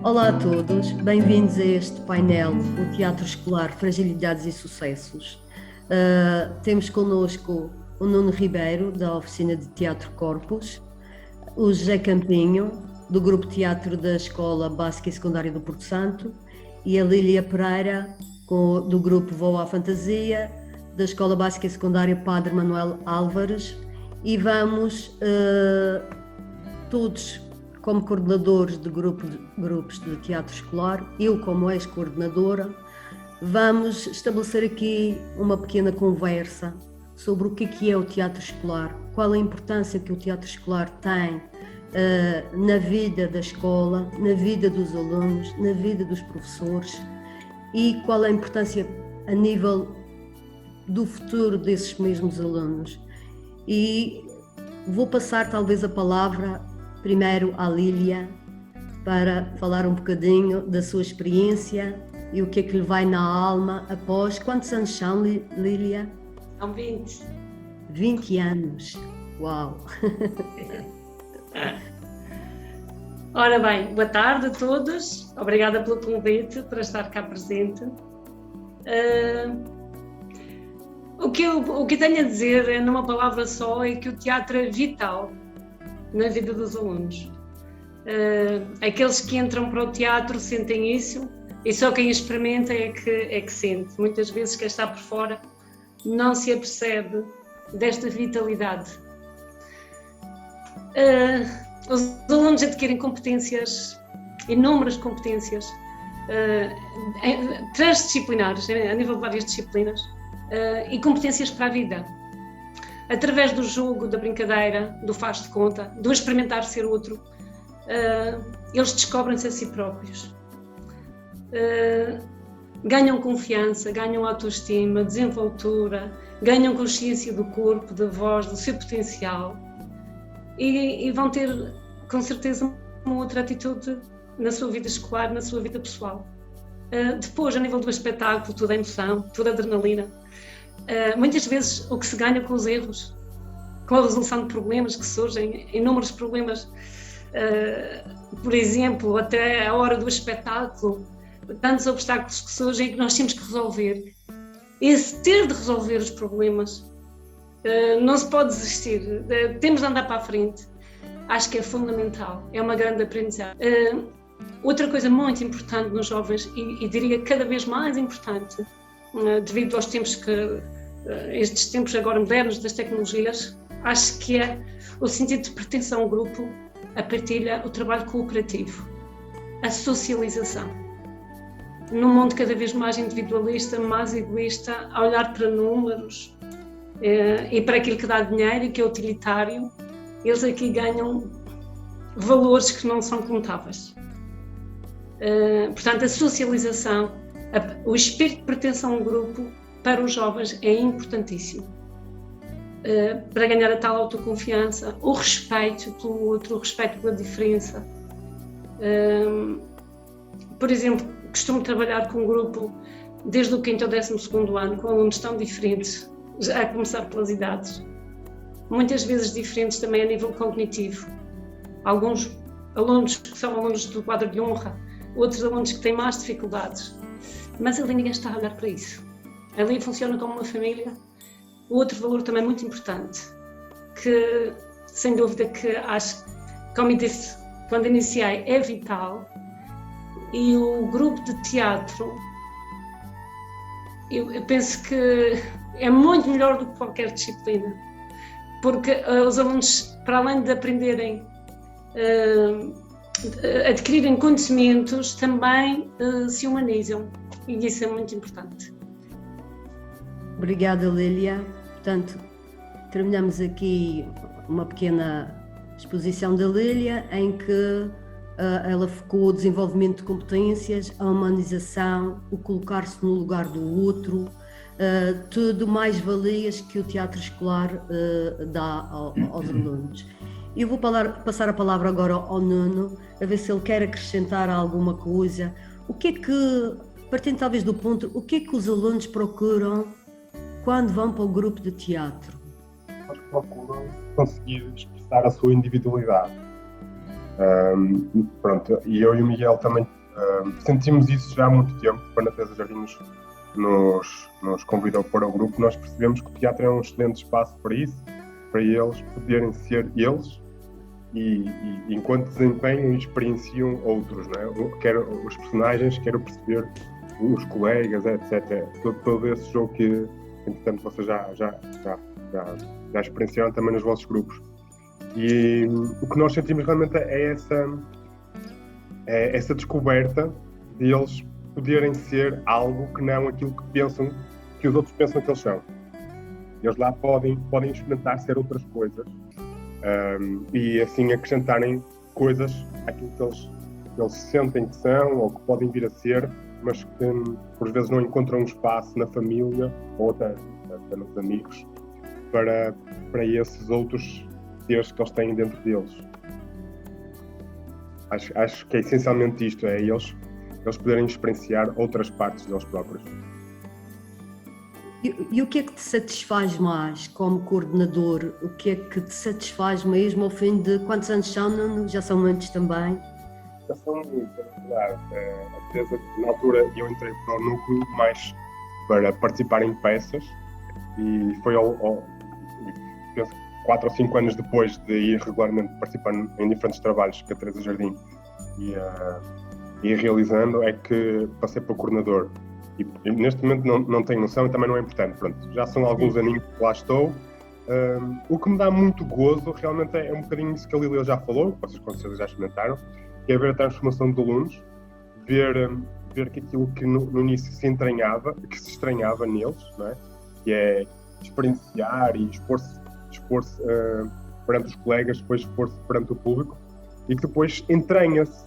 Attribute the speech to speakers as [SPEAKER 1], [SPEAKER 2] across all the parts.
[SPEAKER 1] Olá a todos, bem-vindos a este painel, o Teatro Escolar, Fragilidades e Sucessos. Temos connosco o Nuno Ribeiro, da Oficina de Teatro Corpus, o José Campinho, do Grupo Teatro da Escola Básica e Secundária do Porto Santo, e a Lília Pereira, do Grupo Voo à Fantasia, da Escola Básica e Secundária Padre Manuel Álvares, e vamos todos como coordenadores de grupos de teatro escolar, eu como ex-coordenadora, vamos estabelecer aqui uma pequena conversa sobre o que é o teatro escolar, qual a importância que o teatro escolar tem na vida da escola, na vida dos alunos, na vida dos professores, e qual a importância a nível do futuro desses mesmos alunos. E vou passar talvez a palavra primeiro à Lília, para falar um bocadinho da sua experiência e o que é que lhe vai na alma após... Quantos anos são, Lília?
[SPEAKER 2] São 20.
[SPEAKER 1] 20 anos, uau!
[SPEAKER 2] Ora bem, boa tarde a todos, obrigada pelo convite, para estar cá presente. O que tenho a dizer, numa palavra só, é que o teatro é vital na vida dos alunos. Aqueles que entram para o teatro sentem isso, e só quem experimenta é que sente. Muitas vezes quem está por fora não se apercebe desta vitalidade. Os alunos adquirem competências, inúmeras competências transdisciplinares, a nível de várias disciplinas, e competências para a vida. Através do jogo, da brincadeira, do faz de conta, do experimentar ser outro, eles descobrem-se a si próprios. Ganham confiança, ganham autoestima, desenvoltura, ganham consciência do corpo, da voz, do seu potencial, e vão ter, com certeza, uma outra atitude na sua vida escolar, na sua vida pessoal. Depois, a nível do espetáculo, toda a emoção, toda a adrenalina. Muitas vezes o que se ganha com os erros, com a resolução de problemas que surgem, inúmeros problemas, por exemplo, até a hora do espetáculo, tantos obstáculos que surgem que nós temos que resolver. Esse ter de resolver os problemas, não se pode desistir, temos de andar para a frente. Acho que é fundamental, é uma grande aprendizagem. Outra coisa muito importante nos jovens, e diria cada vez mais importante, devido aos tempos estes tempos agora modernos das tecnologias, acho que é o sentido de pertenção ao grupo, a partilha, o trabalho cooperativo, a socialização. Num mundo cada vez mais individualista, mais egoísta, a olhar para números e para aquilo que dá dinheiro e que é utilitário, eles aqui ganham valores que não são contáveis. Portanto, a socialização, o espírito de pertenção ao grupo para os jovens é importantíssimo, para ganhar a tal autoconfiança, o respeito pelo outro, o respeito pela diferença. Por exemplo, costumo trabalhar com um grupo desde o 5º ao 12º ano, com alunos tão diferentes, a começar pelas idades, muitas vezes diferentes também a nível cognitivo. Alguns alunos que são alunos do quadro de honra, outros alunos que têm mais dificuldades, mas ali ninguém está a olhar para isso. Ali funciona como uma família. Outro valor também muito importante, que sem dúvida que acho, como eu disse quando iniciei, é vital, e o grupo de teatro, eu penso que é muito melhor do que qualquer disciplina, porque os alunos, para além de aprenderem, adquirirem conhecimentos, também se humanizam, e isso é muito importante.
[SPEAKER 1] Obrigada, Lília. Portanto, terminamos aqui uma pequena exposição da Lília, em que ela focou o desenvolvimento de competências, a humanização, o colocar-se no lugar do outro, tudo mais-valias que o teatro escolar dá aos alunos. Eu vou passar a palavra agora ao Nuno, a ver se ele quer acrescentar alguma coisa. O que é que, partindo talvez do ponto, o que é que os alunos procuram quando vão para o grupo de teatro?
[SPEAKER 3] Eles procuram conseguir expressar a sua individualidade. Pronto, e eu e o Miguel também sentimos isso já há muito tempo, quando a Teresa Jardim nos convidou para o grupo. Nós percebemos que o teatro é um excelente espaço para isso, para eles poderem ser eles e enquanto desempenham e experienciam outros, não é? Quer os personagens, quer perceber os colegas, etc. Todo esse jogo que, entretanto, vocês já experienciaram também nos vossos grupos. E o que nós sentimos realmente é essa descoberta de eles poderem ser algo que não aquilo que os outros pensam que eles são. Eles lá podem experimentar ser outras coisas e assim acrescentarem coisas àquilo que eles sentem que são ou que podem vir a ser, mas que por vezes não encontram um espaço na família ou até nos amigos para esses outros seres que eles têm dentro deles. Acho que é essencialmente isto, é eles poderem experienciar outras partes deles próprios.
[SPEAKER 1] E o que é que te satisfaz mais como coordenador? O que é que te satisfaz mesmo ao fim de quantos anos são, Nuno? Já são muitos também?
[SPEAKER 3] Já são muitos, é verdade. A Teresa, na altura, eu entrei para o núcleo mais para participar em peças e foi penso 4 ou 5 anos depois de ir regularmente participar em diferentes trabalhos que a Teresa Jardim ia realizando, é que passei para coordenador. E neste momento não tenho noção e também não é importante. Pronto, já são alguns aninhos que lá estou. O que me dá muito gozo realmente é um bocadinho isso que a Lília já falou, vocês com certeza já experimentaram, que é ver a transformação dos alunos, ver que aquilo que no início se estranhava neles, não é? Que é experienciar e expor-se perante os colegas, depois expor-se perante o público, e que depois entranha-se,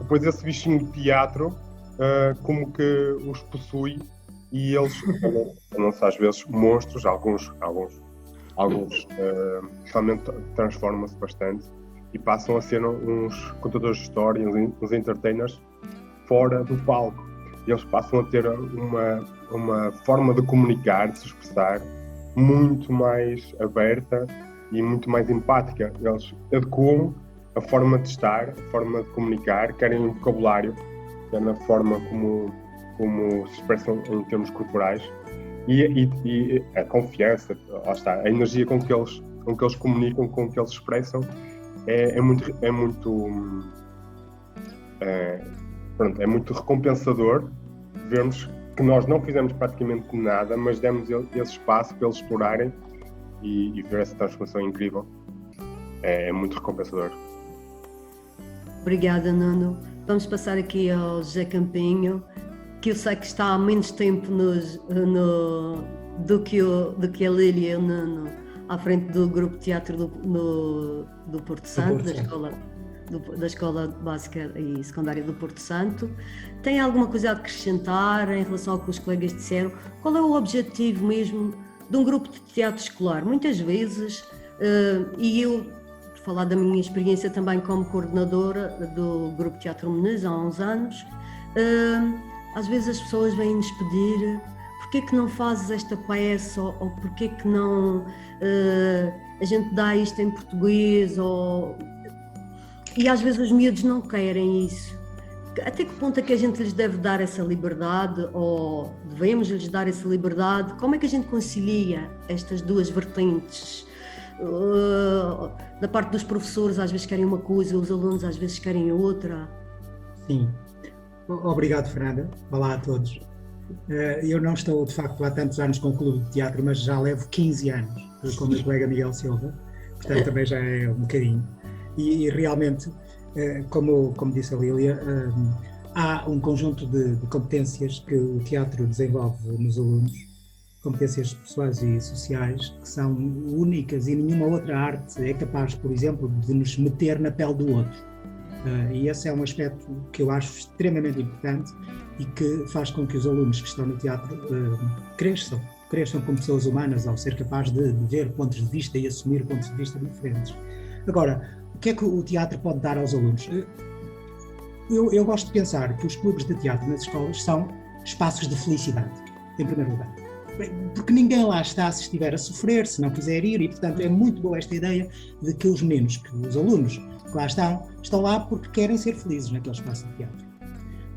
[SPEAKER 3] depois esse bichinho de teatro como que os possui e eles tornam-se às vezes monstros, alguns realmente transformam-se bastante e passam a ser uns contadores de histórias, uns entertainers fora do palco. Eles passam a ter uma forma de comunicar, de se expressar muito mais aberta e muito mais empática. Eles adequam a forma de estar, a forma de comunicar, querem um vocabulário, quer na forma como se expressam em termos corporais e a confiança, lá está, a energia com que eles comunicam, com que eles expressam é muito recompensador vermos que nós não fizemos praticamente nada, mas demos esse espaço para eles explorarem e ver essa transformação incrível. É muito recompensador.
[SPEAKER 1] Obrigada, Nuno. Vamos passar aqui ao José Campinho, que eu sei que está há menos tempo do que a Lília e o Nuno à frente do grupo de teatro do Porto Santo, da Escola Básica e Secundária do Porto Santo. Tem alguma coisa a acrescentar em relação ao que os colegas disseram? Qual é o objetivo mesmo de um grupo de teatro escolar? Muitas vezes, e eu falar da minha experiência também como coordenadora do Grupo de Teatro Meniz há uns anos, às vezes as pessoas vêm-nos pedir porquê que não fazes esta peça ou porquê que não a gente dá isto em português e às vezes os miúdos não querem isso. Até que ponto é que a gente lhes deve dar essa liberdade ou devemos lhes dar essa liberdade? Como é que a gente concilia estas duas vertentes? Da parte dos professores às vezes querem uma coisa, os alunos às vezes querem outra.
[SPEAKER 4] Sim, obrigado, Fernanda. Olá a todos. Eu não estou de facto há tantos anos com o Clube de Teatro, mas já levo 15 anos com o meu colega Miguel Silva, portanto também já é um bocadinho. E realmente, como disse a Lília, há um conjunto de competências que o teatro desenvolve nos alunos, competências pessoais e sociais, que são únicas e nenhuma outra arte é capaz, por exemplo, de nos meter na pele do outro. E esse é um aspecto que eu acho extremamente importante e que faz com que os alunos que estão no teatro cresçam como pessoas humanas ao ser capazes de ver pontos de vista e assumir pontos de vista diferentes. Agora, o que é que o teatro pode dar aos alunos? Eu gosto de pensar que os clubes de teatro nas escolas são espaços de felicidade, em primeiro lugar. Porque ninguém lá está se estiver a sofrer, se não quiser ir, e portanto é muito boa esta ideia de que os meninos, que os alunos que lá estão lá porque querem ser felizes naquele espaço de teatro.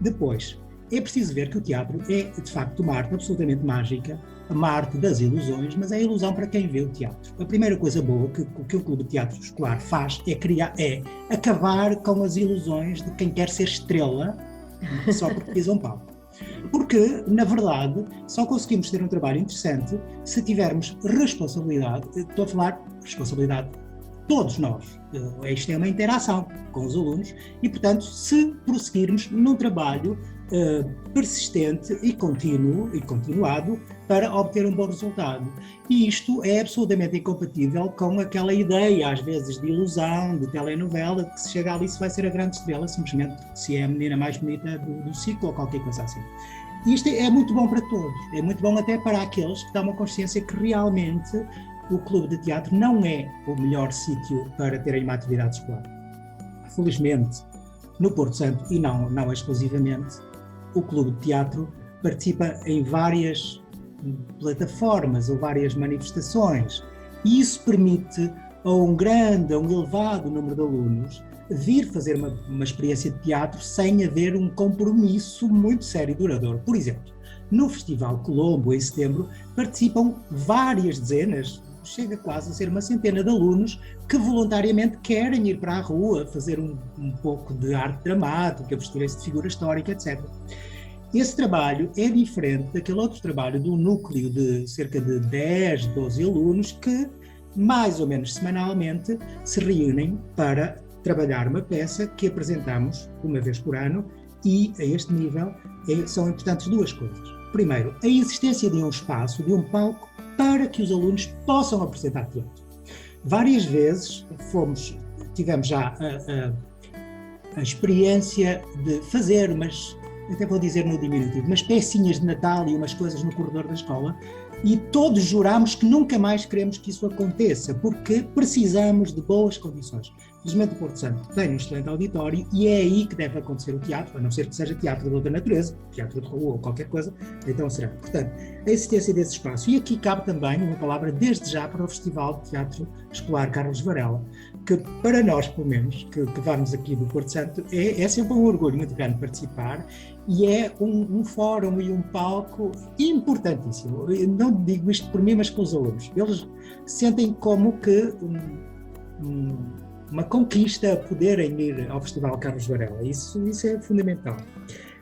[SPEAKER 4] Depois, é preciso ver que o teatro é, de facto, uma arte absolutamente mágica, uma arte das ilusões, mas é ilusão para quem vê o teatro. A primeira coisa boa que o Clube de Teatro Escolar faz é acabar com as ilusões de quem quer ser estrela só porque pisa um palco. Porque, na verdade, só conseguimos ter um trabalho interessante se tivermos responsabilidade, estou a falar responsabilidade todos nós. Isto é uma interação com os alunos e, portanto, se prosseguirmos num trabalho persistente e contínuo e continuado para obter um bom resultado. E isto é absolutamente incompatível com aquela ideia, às vezes, de ilusão, de telenovela, que se chega ali se vai ser a grande estrela, simplesmente se é a menina mais bonita do ciclo ou qualquer coisa assim. E isto é muito bom para todos, é muito bom até para aqueles que tomam consciência que realmente o clube de teatro não é o melhor sítio para terem uma atividade escolar. Felizmente, no Porto Santo, e não exclusivamente, o clube de teatro participa em várias plataformas ou várias manifestações e isso permite a um elevado número de alunos vir fazer uma experiência de teatro sem haver um compromisso muito sério e duradouro. Por exemplo, no Festival Colombo, em setembro, participam várias dezenas, chega quase a ser uma centena de alunos que voluntariamente querem ir para a rua, fazer um pouco de arte dramática, vestirem-se de figura histórica, etc. Esse trabalho é diferente daquele outro trabalho do núcleo de cerca de 10, 12 alunos que, mais ou menos semanalmente, se reúnem para trabalhar uma peça que apresentamos uma vez por ano e, a este nível, são importantes duas coisas. Primeiro, a existência de um espaço, de um palco, para que os alunos possam apresentar teatro. Várias vezes tivemos já a experiência de fazer até vou dizer no diminutivo, umas pecinhas de Natal e umas coisas no corredor da escola e todos jurámos que nunca mais queremos que isso aconteça, porque precisamos de boas condições. Felizmente o Porto Santo tem um excelente auditório e é aí que deve acontecer o teatro, a não ser que seja teatro de outra natureza, teatro de rua ou qualquer coisa, então será. Portanto, a existência desse espaço. E aqui cabe também uma palavra desde já para o Festival de Teatro Escolar Carlos Varela, que para nós, pelo menos, que vamos aqui do Porto Santo, é sempre um orgulho muito grande participar e é um fórum e um palco importantíssimo. Eu não digo isto por mim, mas pelos alunos. Eles sentem como que uma conquista poderem ir ao Festival Carlos Varela. Isso é fundamental.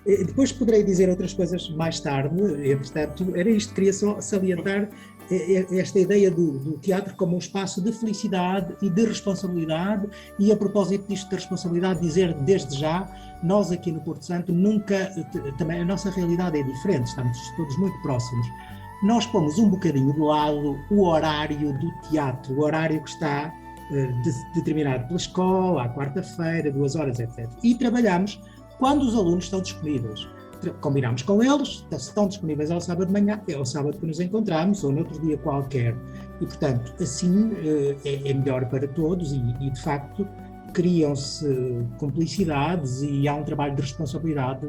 [SPEAKER 4] Depois poderei dizer outras coisas mais tarde, entretanto, era isto, queria só salientar esta ideia do teatro como um espaço de felicidade e de responsabilidade, e a propósito disto da responsabilidade, dizer desde já, nós aqui no Porto Santo também a nossa realidade é diferente, estamos todos muito próximos. Nós pomos um bocadinho de lado o horário do teatro, o horário que está determinado pela escola, à quarta-feira, 2 horas, etc. E trabalhamos quando os alunos estão disponíveis. Combinamos com eles, se estão disponíveis ao sábado de manhã, é ao sábado que nos encontramos, ou noutro dia qualquer. E, portanto, assim é melhor para todos e de facto, criam-se cumplicidades e há um trabalho de responsabilidade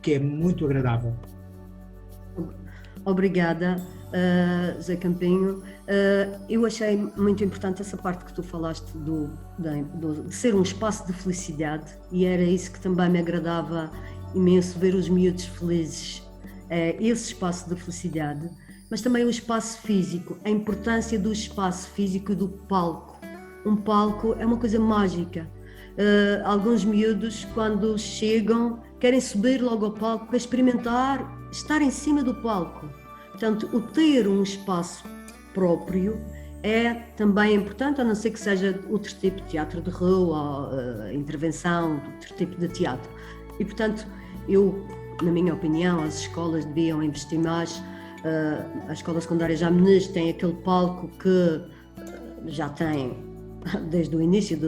[SPEAKER 4] que é muito agradável.
[SPEAKER 1] Obrigada, Zé Campinho. Eu achei muito importante essa parte que tu falaste de ser um espaço de felicidade, e era isso que também me agradava imenso, ver os miúdos felizes, esse espaço de felicidade, mas também o espaço físico, a importância do espaço físico e do palco. Um palco é uma coisa mágica. Alguns miúdos, quando chegam, querem subir logo ao palco para experimentar estar em cima do palco. Portanto, o ter um espaço próprio é também importante, a não ser que seja outro tipo de teatro de rua, ou intervenção, outro tipo de teatro. E, portanto, na minha opinião, as escolas deviam investir mais. A escola secundária Jamnes tem aquele palco que já tem, desde o início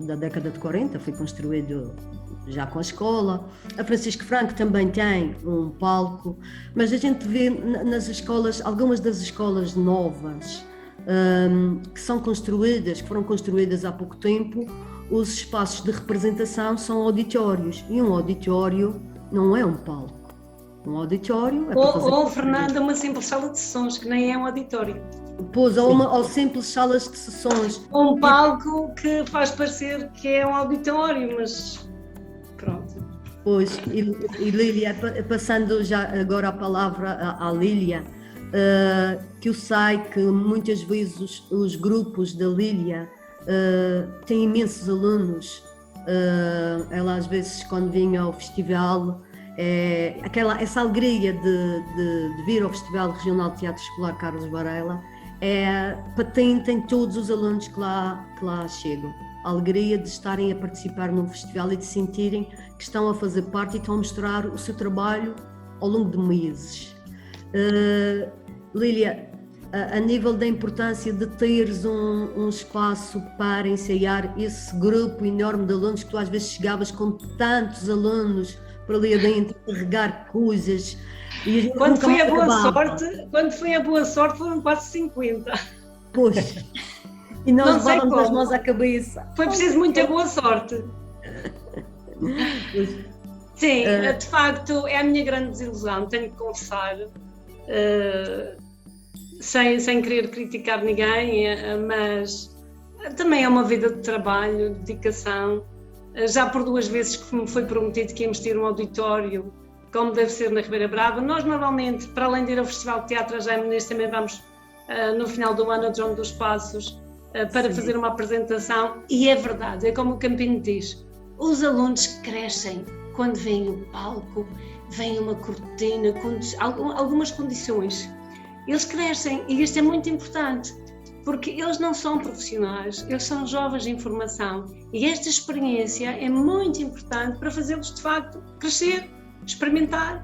[SPEAKER 1] da década de 40, foi construído já com a escola. A Francisco Franco também tem um palco, mas a gente vê nas escolas, algumas das escolas novas que foram construídas há pouco tempo, os espaços de representação são auditórios, e um auditório não é um palco. Um auditório é para fazer...
[SPEAKER 2] Ou, Fernanda, uma simples sala de sessões, que nem é um auditório.
[SPEAKER 1] Pois, ou simples salas de sessões.
[SPEAKER 2] Ou um palco que faz parecer que é um auditório, mas pronto.
[SPEAKER 1] Pois, e Lília, passando já agora a palavra à Lília, que eu sei que muitas vezes os grupos da Lília têm imensos alunos. Ela às vezes quando vinha ao festival, essa alegria de vir ao Festival Regional de Teatro Escolar Carlos Varela é patente em todos os alunos que lá chegam. A alegria de estarem a participar num festival e de sentirem que estão a fazer parte e estão a mostrar o seu trabalho ao longo de meses. Lília, a nível da importância de teres um espaço para ensaiar esse grupo enorme de alunos, que tu às vezes chegavas com tantos alunos por ali adentro, carregar coisas. E
[SPEAKER 2] quando foi a boa sorte foram quase 50.
[SPEAKER 1] Pois. E nós levávamos as mãos à cabeça.
[SPEAKER 2] Foi preciso muita boa sorte. Sim, de facto, é a minha grande desilusão, tenho que confessar, sem querer criticar ninguém, mas também é uma vida de trabalho, de dedicação. Já por 2 vezes que me foi prometido que íamos ter um auditório, como deve ser na Ribeira Brava. Nós normalmente, para além de ir ao Festival de Teatro Jaime, também vamos no final do ano a João dos Passos, para fazer uma apresentação, e é verdade, é como o Campinho diz, os alunos crescem quando vem o palco, vem uma cortina, com algumas condições, eles crescem, e isto é muito importante, porque eles não são profissionais, eles são jovens em formação, e esta experiência é muito importante para fazê-los de facto crescer, experimentar,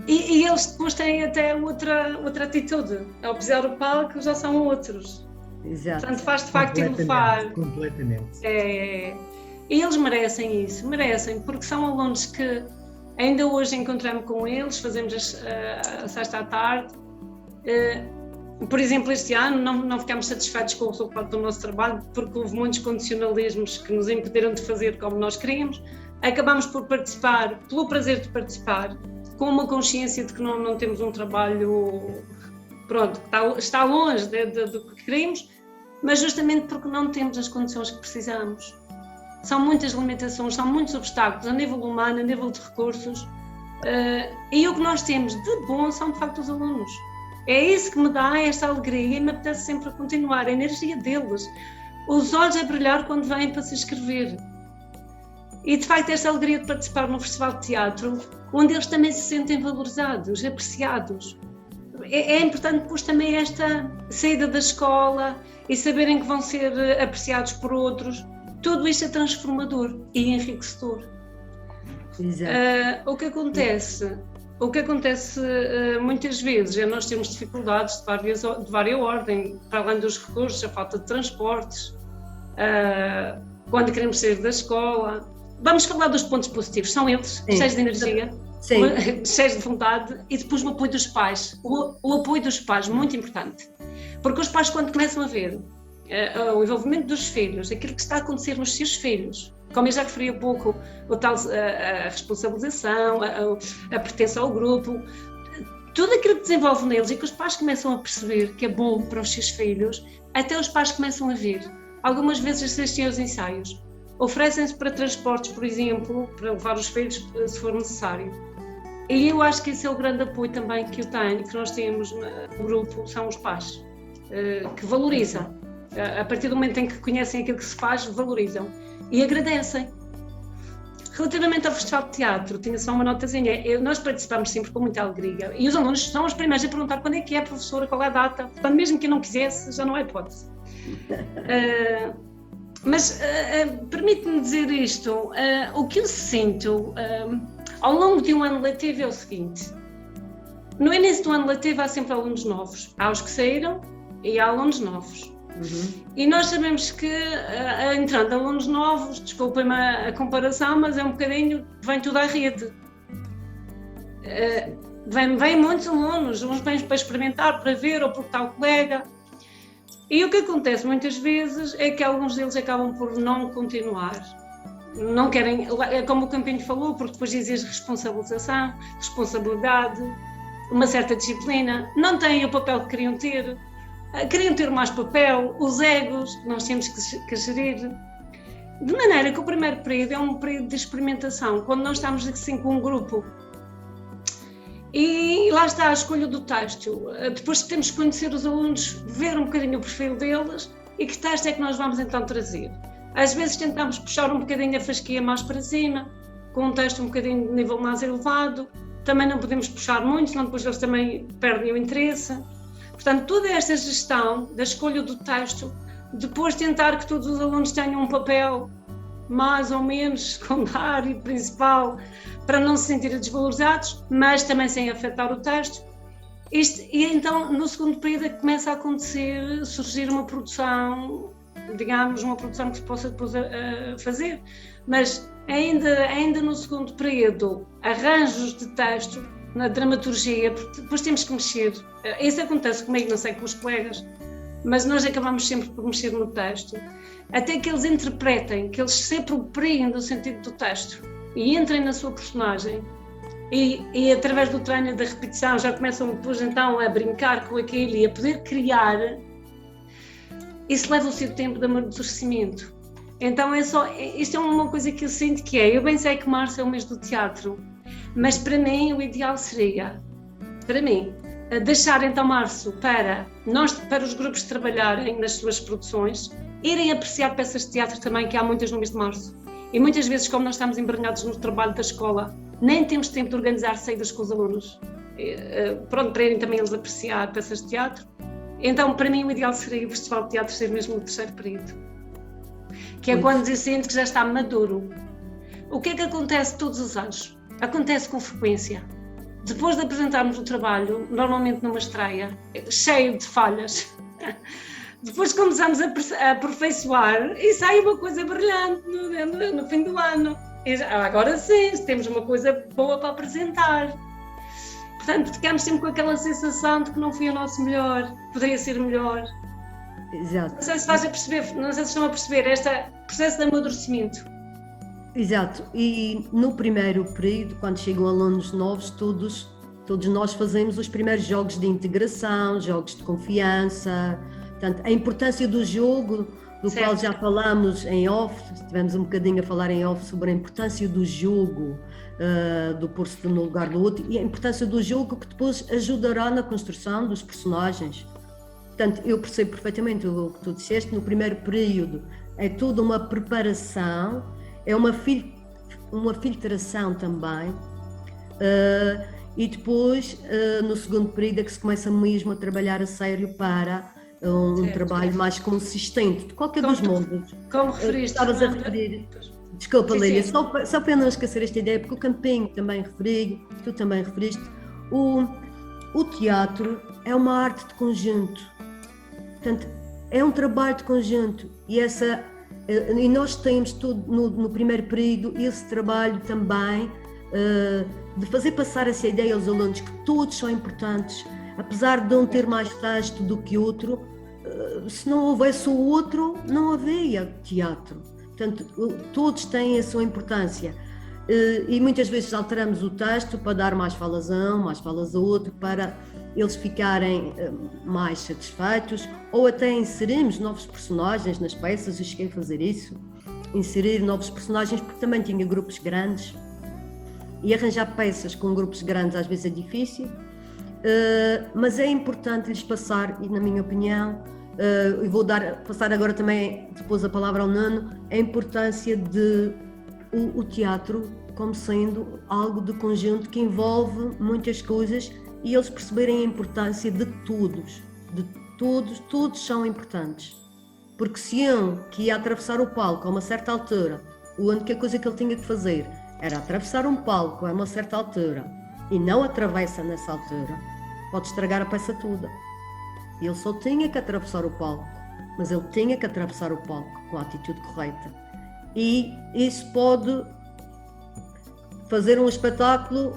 [SPEAKER 2] e eles depois têm até outra atitude, ao pisar o palco já são outros.
[SPEAKER 1] Exato.
[SPEAKER 2] Portanto, faz de facto elevar.
[SPEAKER 4] Completamente.
[SPEAKER 2] E eles merecem isso, porque são alunos que ainda hoje encontramos com eles, fazemos a sexta à tarde. Por exemplo, este ano não ficámos satisfeitos com o resultado do nosso trabalho, porque houve muitos condicionalismos que nos impediram de fazer como nós queríamos. Acabámos por participar, pelo prazer de participar, com uma consciência de que não temos um trabalho, pronto, que está longe do que queremos, mas justamente porque não temos as condições que precisamos. São muitas limitações, são muitos obstáculos a nível humano, a nível de recursos, e o que nós temos de bom são de facto os alunos. É isso que me dá esta alegria e me apetece sempre continuar, a energia deles, os olhos a brilhar quando vêm para se inscrever. E de facto esta alegria de participar num festival de teatro, onde eles também se sentem valorizados, apreciados. É importante depois também esta saída da escola e saberem que vão ser apreciados por outros. Tudo isto é transformador e enriquecedor.
[SPEAKER 1] Exato.
[SPEAKER 2] O que acontece muitas vezes é nós temos dificuldades de várias ordem, para além dos recursos, a falta de transportes, quando queremos sair da escola. Vamos falar dos pontos positivos, são eles, cheios de energia, cheios de vontade, e depois o apoio dos pais. O apoio dos pais, muito importante, porque os pais, quando começam a ver o envolvimento dos filhos, aquilo que está a acontecer nos seus filhos, como eu já referi há pouco, a responsabilização, a pertença ao grupo, tudo aquilo que desenvolve neles e que os pais começam a perceber que é bom para os seus filhos, até os pais começam a ver. Algumas vezes assistem aos ensaios, oferecem-se para transportes, por exemplo, para levar os filhos se for necessário. E eu acho que esse é o grande apoio também que eu tenho, que nós temos no grupo, são os pais, que valorizam. A partir do momento em que conhecem aquilo que se faz, valorizam e agradecem. Relativamente ao Festival de Teatro, tinha só uma notazinha, nós participamos sempre com muita alegria e os alunos são os primeiros a perguntar quando é que é, professora, qual é a data, portanto mesmo que eu não quisesse, já não há hipótese. Mas permite-me dizer isto, o que eu sinto ao longo de um ano letivo é o seguinte: no início do ano letivo há sempre alunos novos, há os que saíram e há alunos novos. E nós sabemos que entrando alunos novos, desculpem-me a comparação, mas é um bocadinho, vem tudo à rede. Vêm muitos alunos, uns vêm para experimentar, para ver, ou porque está o colega. E o que acontece muitas vezes é que alguns deles acabam por não continuar. Não querem, é como o Campinho falou, porque depois exige responsabilização, responsabilidade, uma certa disciplina, não têm o papel que queriam ter mais papel, os egos que nós temos que gerir. De maneira que o primeiro período é um período de experimentação, quando nós estamos assim com um grupo. E lá está a escolha do texto. Depois temos que conhecer os alunos, ver um bocadinho o perfil deles e que texto é que nós vamos então trazer. Às vezes tentamos puxar um bocadinho a fasquia mais para cima, com um texto um bocadinho de nível mais elevado. Também não podemos puxar muito, senão depois eles também perdem o interesse. Portanto, toda esta gestão da escolha do texto, depois tentar que todos os alunos tenham um papel mais ou menos secundário, principal, para não se sentirem desvalorizados, mas também sem afetar o texto. E então, no segundo período, começa a acontecer, surgir uma produção, digamos, uma produção que se possa depois fazer. Mas ainda no segundo período, arranjos de texto, na dramaturgia, porque depois temos que mexer. Isso acontece comigo, não sei, com os colegas, mas nós acabamos sempre por mexer no texto, até que eles interpretem, que eles se apropriem do sentido do texto e entrem na sua personagem. E através do treino da repetição já começam depois então a brincar com aquilo e a poder criar. Isso leva o seu tempo de amadurecimento. Então isto é uma coisa que eu sinto que eu bem sei que março é o mês do teatro, mas para mim o ideal seria, deixar então março para os grupos trabalharem nas suas produções, irem apreciar peças de teatro também, que há muitas no mês de março. E muitas vezes, como nós estamos embrenhados no trabalho da escola, nem temos tempo de organizar saídas com os alunos, para irem também eles apreciar peças de teatro. Então, para mim, o ideal seria o Festival de Teatro ser mesmo no terceiro período, que é quando eu sinto que já está maduro. O que é que acontece todos os anos? Acontece com frequência. Depois de apresentarmos o trabalho, normalmente numa estreia, cheio de falhas, depois começamos a aperfeiçoar e sai uma coisa brilhante no fim do ano. E agora sim, temos uma coisa boa para apresentar. Portanto, ficamos sempre com aquela sensação de que não foi o nosso melhor, poderia ser melhor.
[SPEAKER 1] Exato.
[SPEAKER 2] Não sei se estão a perceber este processo de amadurecimento.
[SPEAKER 1] Exato, e no primeiro período, quando chegam alunos novos, todos nós fazemos os primeiros jogos de integração, jogos de confiança. Portanto, a importância do jogo, do
[SPEAKER 2] certo.
[SPEAKER 1] Qual já falámos em off, estivemos um bocadinho a falar em off sobre a importância do jogo, do pôr-se no lugar do outro, e a importância do jogo que depois ajudará na construção dos personagens. Portanto, eu percebo perfeitamente o que tu disseste. No primeiro período é toda uma preparação, é uma filtração também, e depois no segundo período é que se começa mesmo a trabalhar a sério para um trabalho mais consistente, de qualquer dos modos.
[SPEAKER 2] Como referiste?
[SPEAKER 1] Estavas a referir, desculpa Lília, só para não esquecer esta ideia, porque o Campinho também referi, tu também referiste, o teatro é uma arte de conjunto, portanto é um trabalho de conjunto, e nós temos tudo no primeiro período esse trabalho também de fazer passar essa ideia aos alunos que todos são importantes, apesar de um ter mais texto do que outro, se não houvesse o outro, não havia teatro. Portanto, todos têm a sua importância. E muitas vezes alteramos o texto para dar mais falas a um, mais falas a outro, para eles ficarem mais satisfeitos, ou até inserimos novos personagens nas peças. Eu cheguei a fazer isso, inserir novos personagens, porque também tinha grupos grandes, e arranjar peças com grupos grandes às vezes é difícil, mas é importante lhes passar, e na minha opinião, e vou passar agora também depois a palavra ao Nuno, a importância de o teatro como sendo algo de conjunto que envolve muitas coisas, e eles perceberem a importância de todos são importantes, porque se um que ia atravessar o palco a uma certa altura, a única coisa que ele tinha que fazer era atravessar um palco a uma certa altura e não atravessa nessa altura, pode estragar a peça toda. Ele só tinha que atravessar o palco, mas ele tinha que atravessar o palco com a atitude correta, e isso pode fazer um espetáculo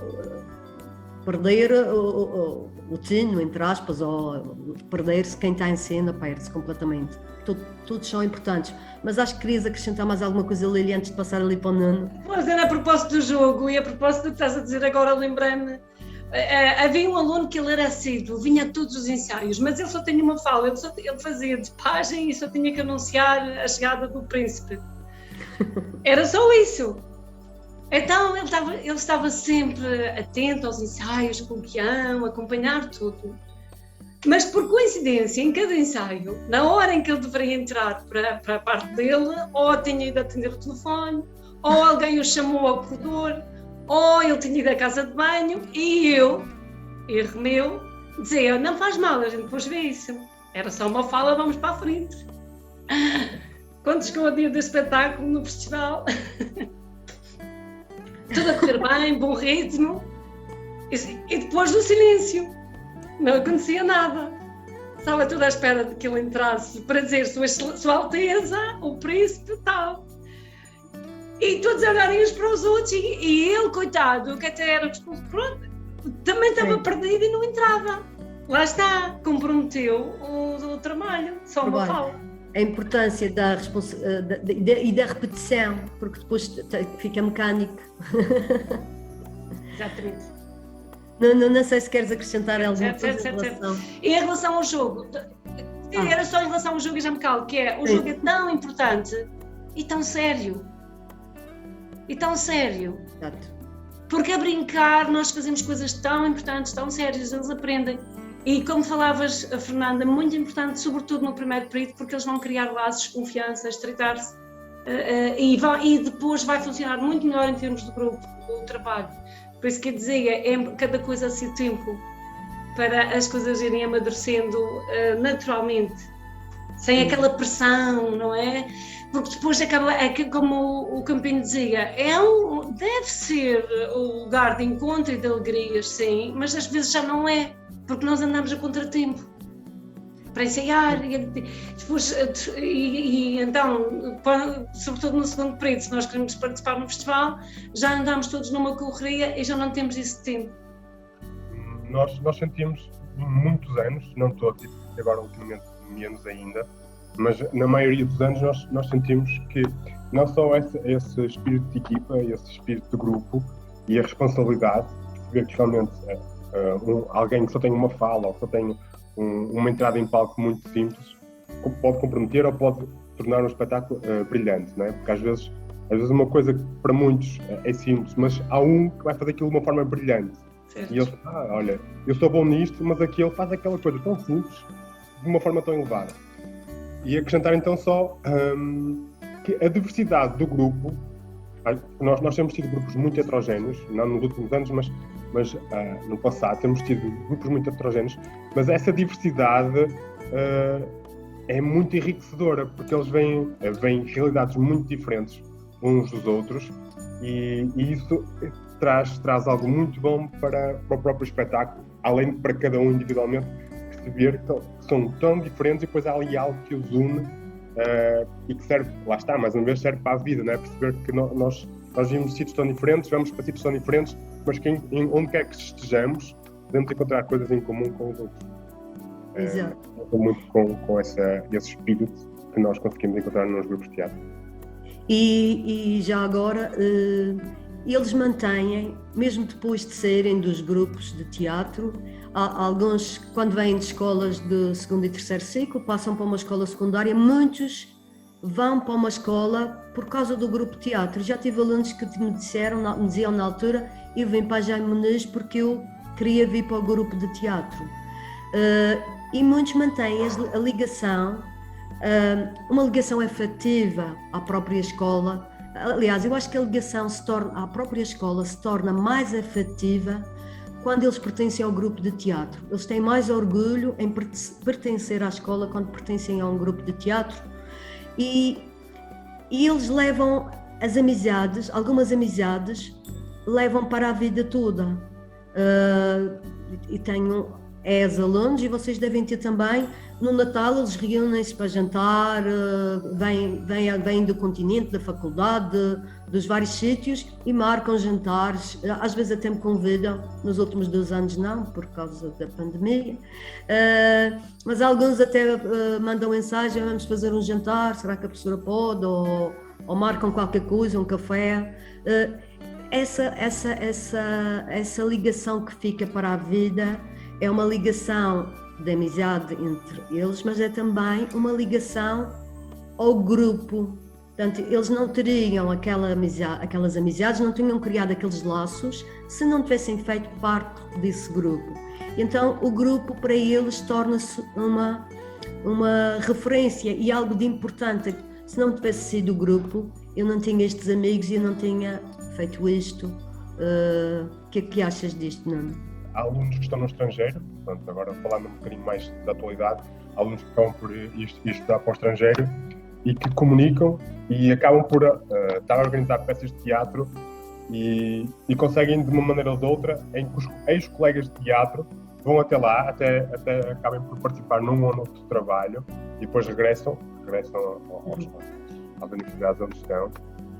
[SPEAKER 1] perder o tino, entre aspas, ou perder-se, quem está em cena perde-se completamente. Todos são importantes, mas acho que querias acrescentar mais alguma coisa, Lili, antes de passar ali para o Nuno.
[SPEAKER 2] Pois era a propósito do jogo, e a propósito do que estás a dizer agora, lembrei-me, havia um aluno que ele era assíduo, vinha a todos os ensaios, mas ele só tinha uma fala, ele fazia de pajem e só tinha que anunciar a chegada do príncipe. Era só isso. Então ele estava sempre atento aos ensaios, com o peão, acompanhar tudo. Mas por coincidência, em cada ensaio, na hora em que ele deveria entrar para a parte dele, ou tinha ido atender o telefone, ou alguém o chamou ao corredor, ou ele tinha ido à casa de banho, e eu, erro meu, dizia, não faz mal, a gente depois vê isso. Era só uma fala, vamos para a frente. Quando chegou o dia do espetáculo no festival, tudo a correr bem, bom ritmo, e depois do silêncio, não acontecia nada. Estava tudo à espera de que ele entrasse para dizer Sua Alteza, o príncipe tal. E todos a olharem uns para os outros, e ele, coitado, que até era pronto, também estava perdido e não entrava. Lá está, comprometeu o trabalho, só uma fala.
[SPEAKER 1] A importância e da repetição, porque depois fica mecânico.
[SPEAKER 2] Exatamente.
[SPEAKER 1] Não sei se queres acrescentar alguma coisa em relação...
[SPEAKER 2] E em relação ao jogo, era só em relação ao jogo e já me calo, que é, o jogo é tão importante e tão sério.
[SPEAKER 1] Exato.
[SPEAKER 2] Porque a brincar nós fazemos coisas tão importantes, tão sérias, eles aprendem. E como falavas, a Fernanda, muito importante, sobretudo no primeiro período, porque eles vão criar laços de confiança, estreitar-se, e depois vai funcionar muito melhor em termos de grupo, do trabalho. Por isso que eu dizia, é cada coisa a seu tempo, para as coisas irem amadurecendo naturalmente, sem aquela pressão, não é? Porque depois acaba, como o Campinho dizia, deve ser o lugar de encontro e de alegrias, sim, mas às vezes já não é, porque nós andamos a contratempo para ensaiar e então, sobretudo no segundo período, se nós queremos participar no festival, já andamos todos numa correria e já não temos esse tempo.
[SPEAKER 3] Nós sentimos muitos anos, não todos, agora ultimamente menos ainda, mas na maioria dos anos nós sentimos que não só esse espírito de equipa, esse espírito de grupo e a responsabilidade, perceber que realmente alguém que só tem uma fala ou só tem uma entrada em palco muito simples pode comprometer ou pode tornar um espetáculo brilhante, não é? Porque às vezes uma coisa que para muitos é simples, mas há um que vai fazer aquilo de uma forma brilhante. Certo. E ele olha, eu sou bom nisto, mas aquele faz aquela coisa tão simples de uma forma tão elevada. E acrescentar então só que a diversidade do grupo, nós temos tido grupos muito heterogéneos, não nos últimos anos, mas no passado temos tido grupos muito heterogéneos, mas essa diversidade é muito enriquecedora, porque eles vêm realidades muito diferentes uns dos outros, e isso traz algo muito bom para o próprio espetáculo, além de para cada um individualmente perceber que são tão diferentes e depois há ali algo que os une e que serve, lá está, mais uma vez serve para a vida, não é? Perceber que nós vimos sítios tão diferentes, vamos para sítios tão diferentes, mas que onde quer que estejamos, podemos encontrar coisas em comum com os outros.
[SPEAKER 1] Exato.
[SPEAKER 3] Muito com esse espírito que nós conseguimos encontrar nos grupos de teatro.
[SPEAKER 1] E já agora, eles mantêm, mesmo depois de saírem dos grupos de teatro, alguns, quando vêm de escolas de segundo e terceiro ciclo, passam para uma escola secundária, muitos vão para uma escola por causa do grupo de teatro. Já tive alunos que me diziam na altura, eu vim para a Jaime Muniz porque eu queria vir para o grupo de teatro. E muitos mantêm a ligação, uma ligação afetiva à própria escola. Aliás, eu acho que a ligação à própria escola se torna mais afetiva quando eles pertencem ao grupo de teatro. Eles têm mais orgulho em pertencer à escola quando pertencem a um grupo de teatro, e eles levam as amizades, algumas amizades levam para a vida toda. E tenho alunos, e vocês devem ter também, no Natal eles reúnem-se para jantar, vêm do continente, da faculdade, dos vários sítios, e marcam jantares, às vezes até me convidam, nos últimos 2 anos não, por causa da pandemia, mas alguns até mandam mensagem, vamos fazer um jantar, será que a professora pode, ou marcam qualquer coisa, um café. Essa ligação que fica para a vida é uma ligação de amizade entre eles, mas é também uma ligação ao grupo, Portanto, eles não teriam aquelas amizades, não tinham criado aqueles laços se não tivessem feito parte desse grupo. Então, o grupo para eles torna-se uma referência e algo de importante. Se não tivesse sido o grupo, eu não tinha estes amigos e eu não tinha feito isto. O que é que achas disto, Nuno?
[SPEAKER 3] Há alunos que estão no estrangeiro, portanto, agora falando um bocadinho mais da atualidade, há alunos que acabam por ir estudar para o estrangeiro e que comunicam e acabam por estar a organizar peças de teatro e conseguem, de uma maneira ou de outra, em que os ex-colegas de teatro vão até lá, até acabem por participar num ou noutro trabalho e depois regressam às universidades onde estão.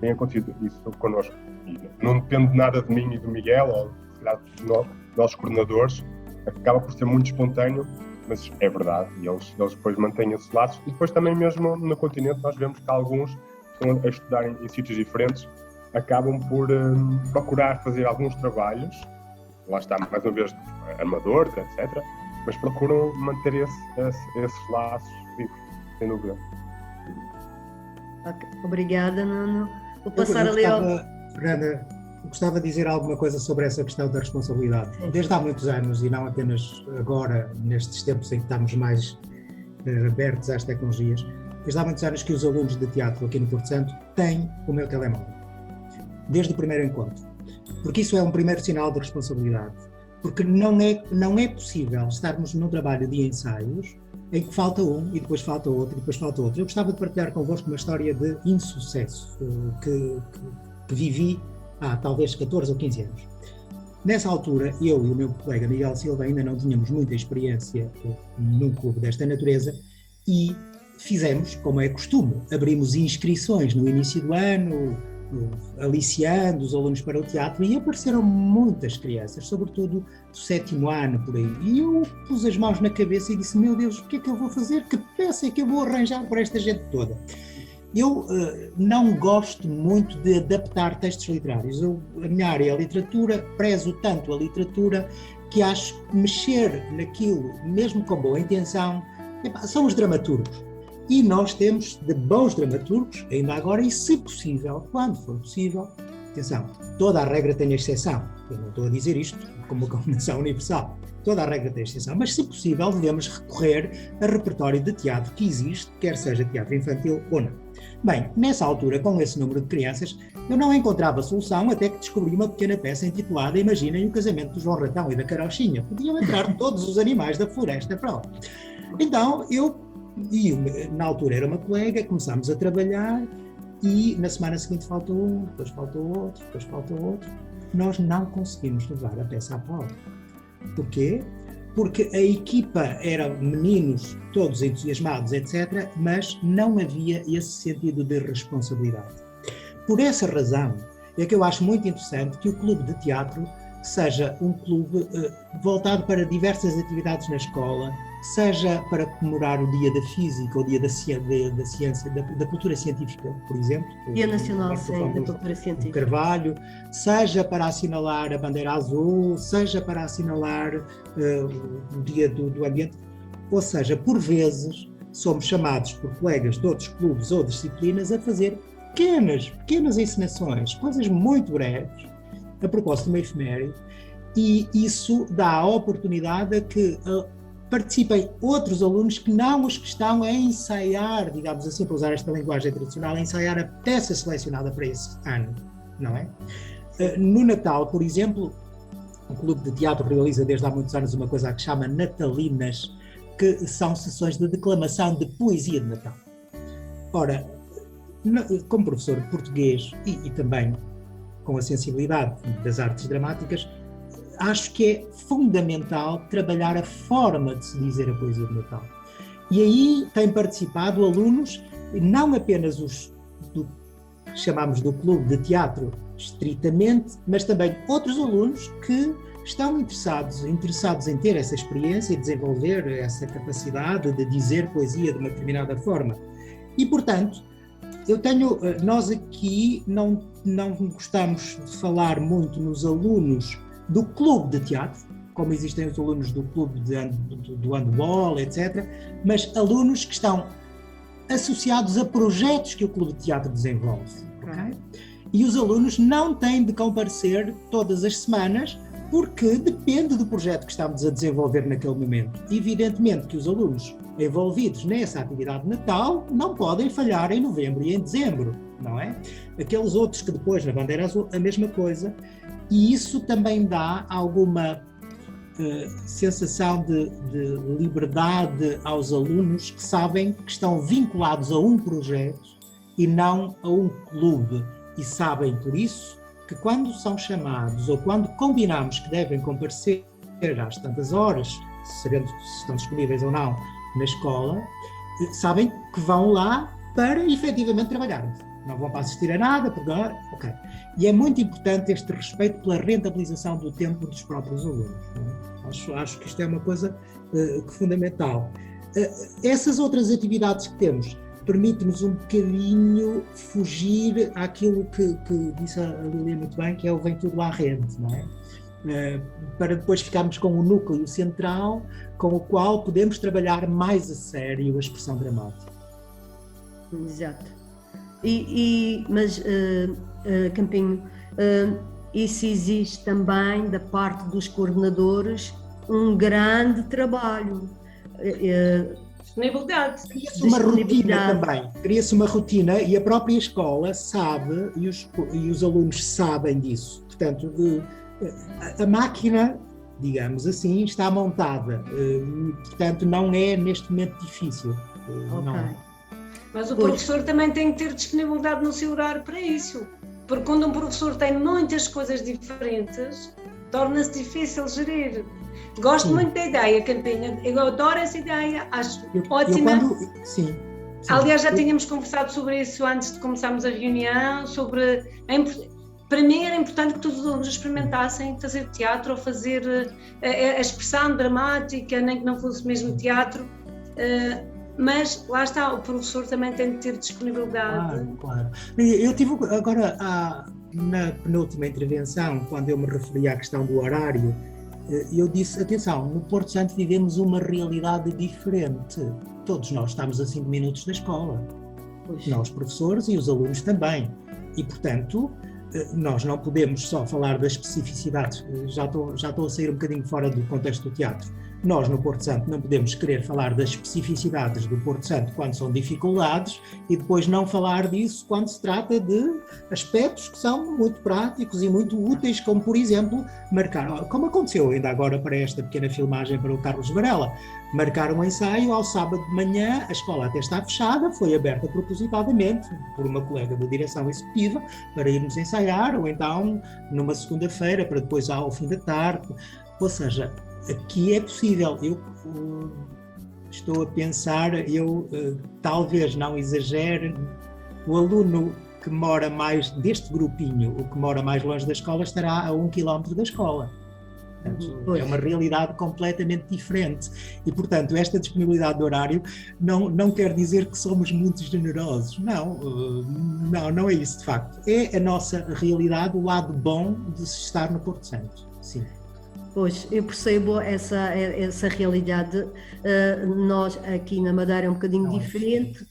[SPEAKER 3] Tem acontecido isso connosco. E não depende nada de mim e do Miguel, ou se calhar dos nossos coordenadores, acaba por ser muito espontâneo, mas é verdade, e eles depois mantêm esses laços. E depois também mesmo no continente nós vemos que alguns estão a estudar em sítios diferentes, acabam por procurar fazer alguns trabalhos, lá está, mais uma vez, amadores, etc., mas procuram manter esses laços vivos, sem dúvida.
[SPEAKER 1] Okay. Obrigada, Nuno. Vou passar ali ao...
[SPEAKER 4] Fernanda, gostava de dizer alguma coisa sobre essa questão da responsabilidade. Desde há muitos anos, e não apenas agora, nestes tempos em que estamos mais abertos às tecnologias, desde há muitos anos que os alunos de teatro aqui no Porto Santo têm o meu telemóvel. Desde o primeiro encontro. Porque isso é um primeiro sinal de responsabilidade. Porque não é possível estarmos num trabalho de ensaios em que falta um e depois falta outro e depois falta outro. Eu gostava de partilhar convosco uma história de insucesso que vivi há talvez 14 ou 15 anos. Nessa altura, eu e o meu colega Miguel Silva ainda não tínhamos muita experiência num clube desta natureza e fizemos, como é costume, abrimos inscrições no início do ano, aliciando os alunos para o teatro, e apareceram muitas crianças, sobretudo do 7º ano, por aí. E eu pus as mãos na cabeça e disse, meu Deus, o que é que eu vou fazer? Que peça é que eu vou arranjar para esta gente toda? Eu não gosto muito de adaptar textos literários. A minha área é a literatura, prezo tanto a literatura que acho que mexer naquilo, mesmo com boa intenção, são os dramaturgos. E nós temos de bons dramaturgos, ainda agora, e se possível, quando for possível, atenção, toda a regra tem exceção. Eu não estou a dizer isto como uma condenação universal. Toda a regra tem exceção, mas se possível devemos recorrer a repertório de teatro que existe, quer seja teatro infantil ou não. Bem, nessa altura, com esse número de crianças, eu não encontrava solução até que descobri uma pequena peça intitulada Imaginem o casamento do João Ratão e da Carochinha. Podiam entrar todos os animais da floresta para lá. Então, na altura era uma colega, começámos a trabalhar e na semana seguinte faltou um, depois faltou outro, depois faltou outro. Nós não conseguimos levar a peça à prova. Porquê? Porque a equipa era meninos, todos entusiasmados, etc., mas não havia esse sentido de responsabilidade. Por essa razão é que eu acho muito interessante que o clube de teatro seja um clube voltado para diversas atividades na escola, seja para comemorar o Dia da Física, o Dia da Ciência, da Cultura Científica, por exemplo.
[SPEAKER 1] Dia Nacional, sim, da Cultura Científica.
[SPEAKER 4] Carvalho, seja para assinalar a bandeira azul, seja para assinalar o Dia do Ambiente, ou seja, por vezes somos chamados por colegas de outros clubes ou disciplinas a fazer pequenas encenações, coisas muito breves, a propósito de uma efeméride, e isso dá a oportunidade a que participem outros alunos que não os que estão a ensaiar, digamos assim, para usar esta linguagem tradicional, a ensaiar a peça selecionada para esse ano, não é? No Natal, por exemplo, o Clube de Teatro realiza desde há muitos anos uma coisa que chama Natalinas, que são sessões de declamação de poesia de Natal. Ora, como professor de português e também com a sensibilidade das artes dramáticas, acho que é fundamental trabalhar a forma de se dizer a poesia de Natal. E aí têm participado alunos, não apenas os que chamamos do clube de teatro estritamente, mas também outros alunos que estão interessados em ter essa experiência e desenvolver essa capacidade de dizer poesia de uma determinada forma. E, portanto, nós aqui não gostamos de falar muito nos alunos do clube de teatro, como existem os alunos do clube do handball, etc., mas alunos que estão associados a projetos que o Clube de Teatro desenvolve.
[SPEAKER 1] Ok.
[SPEAKER 4] Okay? E os alunos não têm de comparecer todas as semanas, porque depende do projeto que estamos a desenvolver naquele momento. Evidentemente que os alunos envolvidos nessa atividade de Natal não podem falhar em novembro e em dezembro, não é? Aqueles outros que depois, na Bandeira Azul, a mesma coisa. E isso também dá alguma sensação de liberdade aos alunos que sabem que estão vinculados a um projeto e não a um clube. E sabem, por isso, que quando são chamados ou quando combinamos que devem comparecer às tantas horas, sabendo se estão disponíveis ou não na escola, sabem que vão lá para efetivamente trabalhar. Não vão para assistir a nada, porque... Okay. E é muito importante este respeito pela rentabilização do tempo dos próprios alunos. Não é? Acho que isto é uma coisa fundamental. Essas outras atividades que temos permite-nos um bocadinho fugir àquilo que disse a Lília muito bem, que é o vem tudo à rede, não é? Para depois ficarmos com um núcleo central com o qual podemos trabalhar mais a sério a expressão dramática.
[SPEAKER 1] Exato. Mas, Campinho, isso existe também da parte dos coordenadores um grande trabalho.
[SPEAKER 2] Disponibilidade.
[SPEAKER 4] Cria-se uma rotina também, cria-se uma rotina e a própria escola sabe e os alunos sabem disso. Portanto, a máquina, digamos assim, está montada, portanto não é neste momento difícil.
[SPEAKER 1] Ok.
[SPEAKER 4] Não.
[SPEAKER 2] Mas o professor também tem que ter disponibilidade no seu horário para isso, porque quando um professor tem muitas coisas diferentes, torna-se difícil gerir. Gosto muito da ideia, Campinha, eu adoro essa ideia, acho ótima.
[SPEAKER 4] Sim.
[SPEAKER 2] Aliás, já tínhamos conversado sobre isso antes de começarmos a reunião, para mim era importante que todos os alunos experimentassem fazer teatro ou fazer a expressão dramática, nem que não fosse mesmo teatro, mas lá está, o professor também tem de ter disponibilidade.
[SPEAKER 4] Claro. Eu tive agora, na penúltima intervenção, quando eu me referi à questão do horário, eu disse, atenção, no Porto Santo vivemos uma realidade diferente. Todos nós estamos a 5 minutos da escola. Nós, professores, e os alunos também. E, portanto, nós não podemos só falar das especificidades. Já estou a sair um bocadinho fora do contexto do teatro. Nós, no Porto Santo, não podemos querer falar das especificidades do Porto Santo quando são dificuldades e depois não falar disso quando se trata de aspectos que são muito práticos e muito úteis, como, por exemplo, marcar, como aconteceu ainda agora para esta pequena filmagem para o Carlos Varela, marcar um ensaio ao sábado de manhã, a escola até está fechada, foi aberta propositadamente por uma colega da direção executiva para irmos ensaiar, ou então numa segunda-feira para depois ao fim da tarde, ou seja, aqui é possível. Eu estou a pensar, talvez não exagere, o aluno que mora mais deste grupinho, o que mora mais longe da escola, estará a 1 quilómetro da escola. Portanto, é uma realidade completamente diferente e, portanto, esta disponibilidade de horário não quer dizer que somos muito generosos. Não é isso de facto. É a nossa realidade, o lado bom de se estar no Porto Santo. Sim.
[SPEAKER 1] Pois, eu percebo essa realidade. Nós aqui na Madeira é um bocadinho diferente.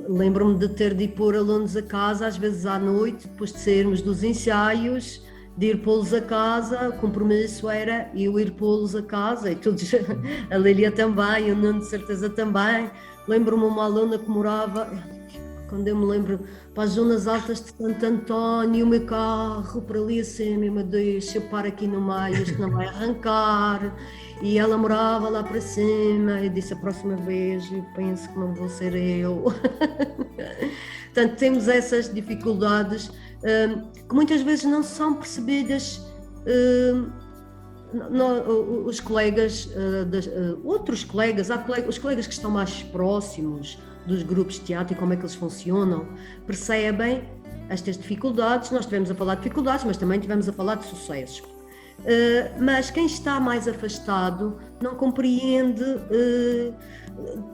[SPEAKER 1] Lembro-me de ter de ir pôr alunos a casa, às vezes à noite, depois de sairmos dos ensaios, de ir pô-los a casa. O compromisso era eu ir pô-los a casa, e todos, a Lília também, o Nuno de certeza também. Lembro-me uma aluna que morava, quando eu me lembro, para as zonas altas de Santo António, o meu carro para ali acima, e me deixa, eu paro aqui no meio, isto não vai arrancar. E ela morava lá para cima, eu disse, a próxima vez eu penso que não vou ser eu. Portanto, temos essas dificuldades que muitas vezes não são percebidas. Os colegas, outros colegas, os colegas que estão mais próximos dos grupos de teatro e como é que eles funcionam, percebem estas dificuldades. Nós estivemos a falar de dificuldades, mas também estivemos a falar de sucessos. Mas quem está mais afastado não compreende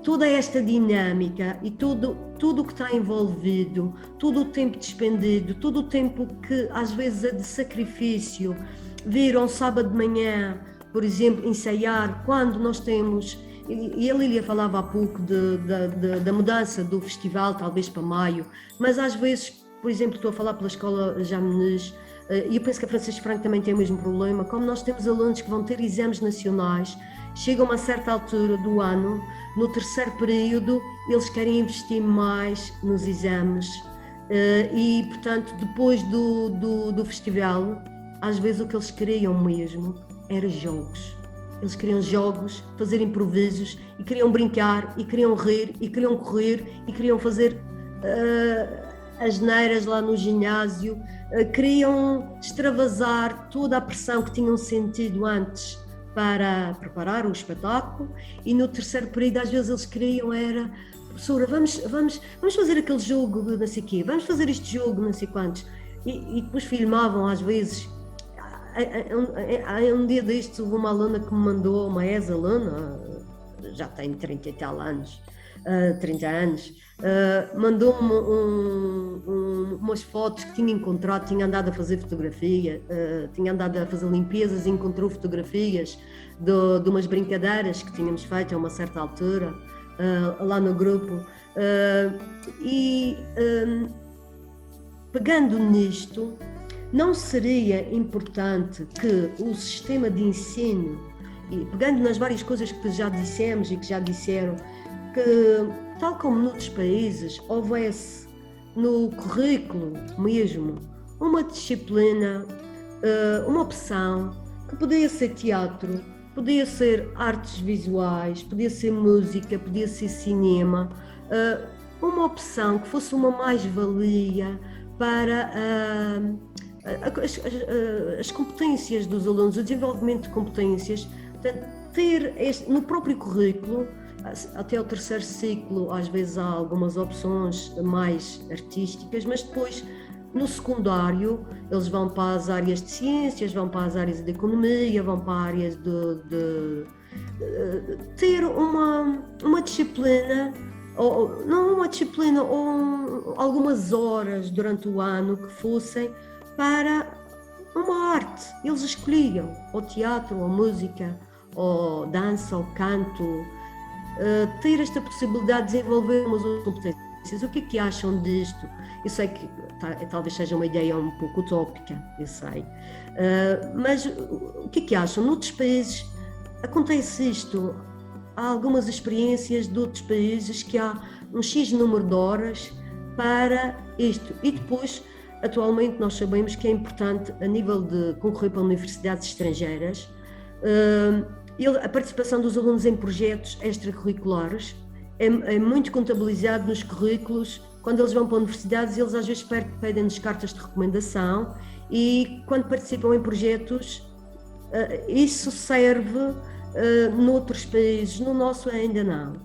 [SPEAKER 1] toda esta dinâmica e tudo o que está envolvido, todo o tempo despendido, todo o tempo que às vezes é de sacrifício. Vir um sábado de manhã, por exemplo, ensaiar, quando nós temos e a Lília falava há pouco da mudança do festival, talvez para maio, mas às vezes, por exemplo, estou a falar pela escola Jamnes, e eu penso que a Francisco Franco também tem o mesmo problema, como nós temos alunos que vão ter exames nacionais, chegam a uma certa altura do ano, no terceiro período, eles querem investir mais nos exames, e portanto, depois do festival, às vezes o que eles queriam mesmo era jogos. Eles queriam jogos, fazer improvisos, e queriam brincar, e queriam rir, e queriam correr, e queriam fazer asneiras lá no ginásio, queriam extravasar toda a pressão que tinham sentido antes para preparar o espetáculo, e no terceiro período às vezes eles queriam era: professora, vamos fazer aquele jogo, não sei o quê, vamos fazer este jogo, não sei quantos, e depois filmavam às vezes. Um dia destes houve uma aluna que me mandou, uma ex-aluna, já tem 30 e tal anos, 30 anos, mandou-me umas fotos que tinha encontrado, tinha andado a fazer fotografia, tinha andado a fazer limpezas e encontrou fotografias de umas brincadeiras que tínhamos feito a uma certa altura, lá no grupo, pegando nisto, não seria importante que o sistema de ensino, e pegando nas várias coisas que já dissemos e que já disseram, que, tal como noutros países, houvesse no currículo mesmo uma disciplina, uma opção, que podia ser teatro, podia ser artes visuais, podia ser música, podia ser cinema, uma opção que fosse uma mais-valia para as competências dos alunos, o desenvolvimento de competências. Portanto, ter no próprio currículo, até o terceiro ciclo, às vezes há algumas opções mais artísticas, mas depois, no secundário, eles vão para as áreas de ciências, vão para as áreas de economia, vão para áreas de ter uma disciplina, ou não uma disciplina, ou algumas horas durante o ano que fossem para uma arte. Eles escolhiam ou teatro, ou música, ou dança, ou canto, ter esta possibilidade de desenvolver umas outras competências. O que é que acham disto? Eu sei que talvez seja uma ideia um pouco utópica, eu sei, mas o que é que acham? Noutros países acontece isto. Há algumas experiências de outros países que há um X número de horas para isto, e depois atualmente nós sabemos que é importante, a nível de concorrer para universidades estrangeiras, a participação dos alunos em projetos extracurriculares é muito contabilizado nos currículos. Quando eles vão para universidades, eles às vezes pedem-nos cartas de recomendação, e quando participam em projetos, isso serve noutros países, no nosso ainda não,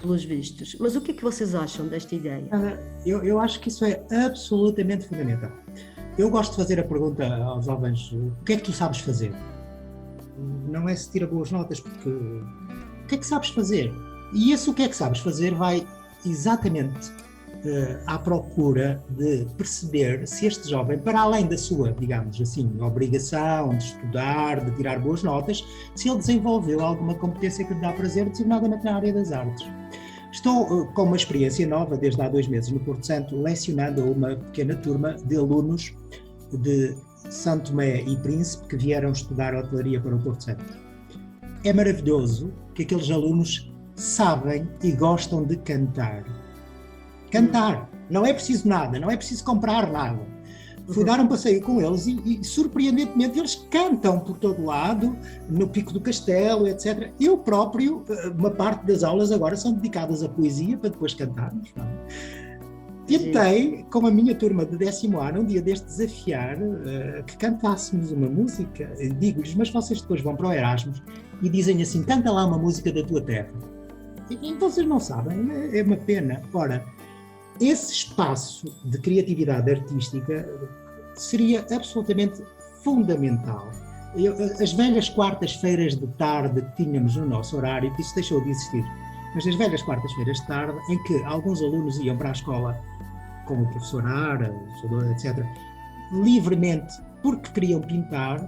[SPEAKER 1] pelos vistos. Mas o que é que vocês acham desta ideia?
[SPEAKER 4] Eu acho que isso é absolutamente fundamental. Eu gosto de fazer a pergunta aos jovens: o que é que tu sabes fazer? Não é se tira boas notas, porque o que é que sabes fazer? E esse o que é que sabes fazer vai exatamente à procura de perceber se este jovem, para além da sua, digamos assim, obrigação de estudar, de tirar boas notas, se ele desenvolveu alguma competência que lhe dá prazer, designadamente na área das artes. Estou com uma experiência nova desde há 2 meses no Porto Santo, lecionando a uma pequena turma de alunos de Santo Tomé e Príncipe que vieram estudar hotelaria para o Porto Santo. É maravilhoso que aqueles alunos sabem e gostam de cantar. Cantar, não é preciso nada, não é preciso comprar nada. Fui dar um passeio com eles e surpreendentemente eles cantam por todo lado, no Pico do Castelo, etc. Eu próprio, uma parte das aulas agora são dedicadas à poesia para depois cantarmos. Não é? Tentei, com a minha turma de 10º ano, um dia deste desafiar que cantássemos uma música. Digo-lhes: mas vocês depois vão para o Erasmus e dizem assim: canta lá uma música da tua terra. E vocês não sabem, é uma pena. Ora, esse espaço de criatividade artística seria absolutamente fundamental. As velhas quartas-feiras de tarde que tínhamos no nosso horário, que isso deixou de existir, mas as velhas quartas-feiras de tarde, em que alguns alunos iam para a escola com o professor Ara, etc., livremente porque queriam pintar,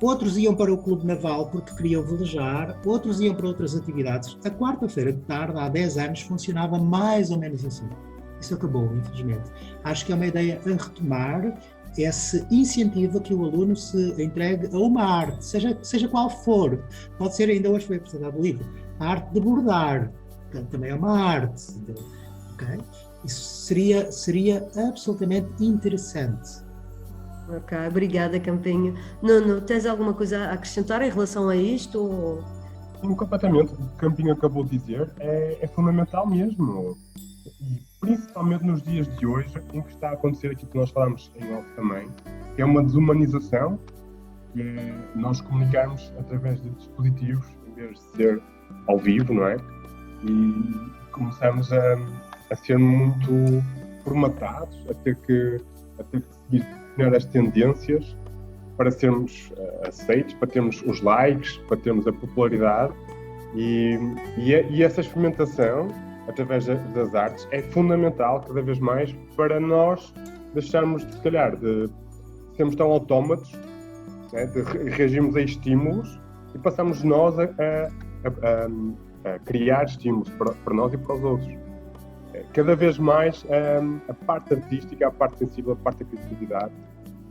[SPEAKER 4] outros iam para o Clube Naval porque queriam velejar, outros iam para outras atividades. A quarta-feira de tarde, há 10 anos, funcionava mais ou menos assim. Isso acabou, infelizmente. Acho que é uma ideia a retomar esse incentivo a que o aluno se entregue a uma arte, seja qual for. Pode ser, ainda hoje foi apresentado o livro, a arte de bordar, também é uma arte. Okay? Isso seria absolutamente interessante.
[SPEAKER 1] Ok, obrigada, Campinho. Nuno, tens alguma coisa a acrescentar em relação a isto? Ou...
[SPEAKER 3] Sim, completamente. O que o Campinho acabou de dizer é fundamental mesmo. E principalmente nos dias de hoje, em que está a acontecer aquilo que nós falamos em off também, que é uma desumanização, que é nós comunicarmos através de dispositivos, em vez de ser ao vivo, não é? E começamos a ser muito formatados, a ter que seguir determinadas tendências para sermos aceitos, para termos os likes, para termos a popularidade, e essa experimentação através das artes é fundamental cada vez mais para nós deixarmos de, se calhar, de sermos tão autómatos, né, de reagirmos a estímulos e passamos nós a criar estímulos para nós e para os outros. Cada vez mais a parte artística, a parte sensível, a parte da criatividade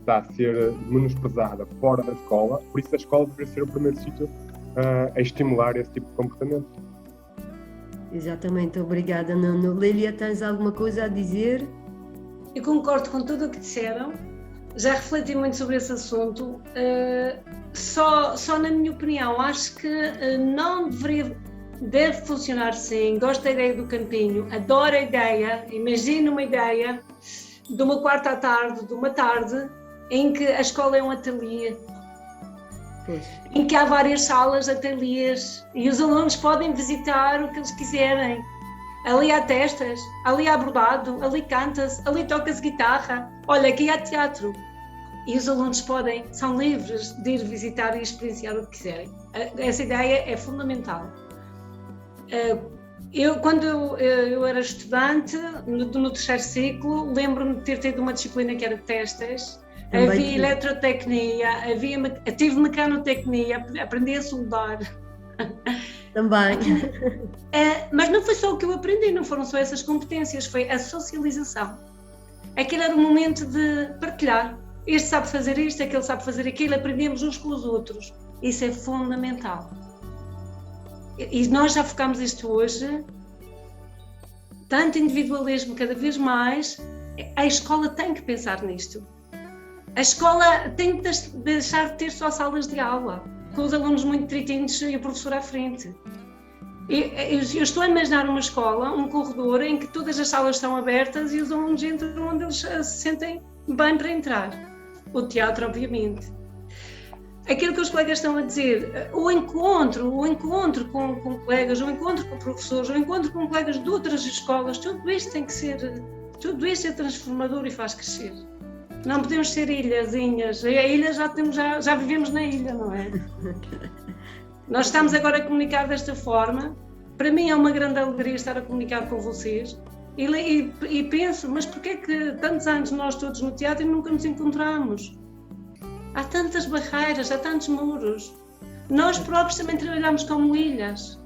[SPEAKER 3] está a ser menosprezada fora da escola, por isso a escola deveria ser o primeiro sítio a estimular esse tipo de comportamento.
[SPEAKER 1] Exatamente, obrigada, Nuno. Lília, tens alguma coisa a dizer?
[SPEAKER 2] Eu concordo com tudo o que disseram, já refleti muito sobre esse assunto, só na minha opinião, acho que não deve funcionar assim. Gosto da ideia do Campinho, adoro a ideia, imagino uma ideia de uma quarta à tarde, de uma tarde, em que a escola é um ateliê, em que há várias salas, ateliês, e os alunos podem visitar o que eles quiserem. Ali há testas, ali há bordado, ali canta-se, ali toca-se guitarra, olha, aqui há teatro. E os alunos são livres de ir visitar e experienciar o que quiserem. Essa ideia é fundamental. Quando eu era estudante, no terceiro ciclo, lembro-me de ter tido uma disciplina que era de testes. Havia eletrotecnia, tive mecanotecnia, aprendi a soldar.
[SPEAKER 1] Também.
[SPEAKER 2] Mas não foi só o que eu aprendi, não foram só essas competências, foi a socialização. Aquele era o momento de partilhar. Este sabe fazer isto, aquele sabe fazer aquilo, aprendemos uns com os outros. Isso é fundamental. E nós já focamos isto hoje, tanto individualismo cada vez mais, a escola tem que pensar nisto. A escola tem que deixar de ter só salas de aula, com os alunos muito tritinhos e o professor à frente. Eu estou a imaginar uma escola, um corredor, em que todas as salas estão abertas e os alunos entram onde eles se sentem bem para entrar. O teatro, obviamente. Aquilo que os colegas estão a dizer, o encontro com colegas, o encontro com professores, o encontro com colegas de outras escolas, tudo isto é transformador e faz crescer. Não podemos ser ilhazinhas. A ilha já vivemos na ilha, não é? Nós estamos agora a comunicar desta forma. Para mim é uma grande alegria estar a comunicar com vocês. E penso, mas porquê é que tantos anos nós todos no teatro e nunca nos encontramos? Há tantas barreiras, há tantos muros. Nós próprios também trabalhamos como ilhas.